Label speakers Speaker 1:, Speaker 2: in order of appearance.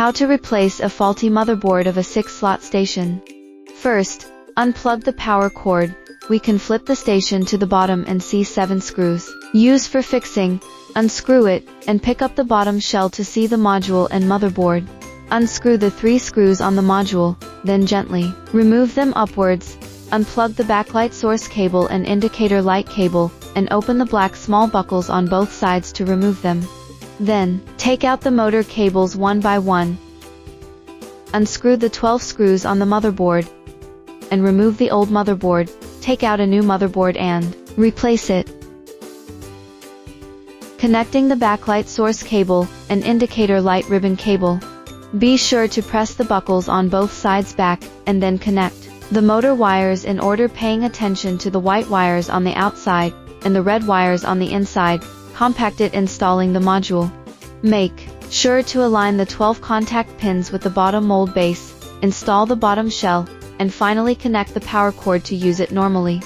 Speaker 1: How to replace a faulty motherboard of a 6-slot station. First, unplug the power cord. We can flip the station to the bottom and see 7 screws. Use for fixing. Unscrew it, and pick up the bottom shell to see the module and motherboard. Unscrew the 3 screws on the module, then gently remove them upwards. Unplug the backlight source cable and indicator light cable, and open the black small buckles on both sides to remove them. Then, take out the motor cables one by one. Unscrew the 12 screws on the motherboard, and remove the old motherboard. Take out a new motherboard and replace it. Connecting the backlight source cable and indicator light ribbon cable. Be sure to press the buckles on both sides back, and then connect the motor wires in order, paying attention to the white wires on the outside and the red wires on the inside. Compact it, installing the module. Make sure to align the 12 contact pins with the bottom mold base, install the bottom shell, and finally connect the power cord to use it normally.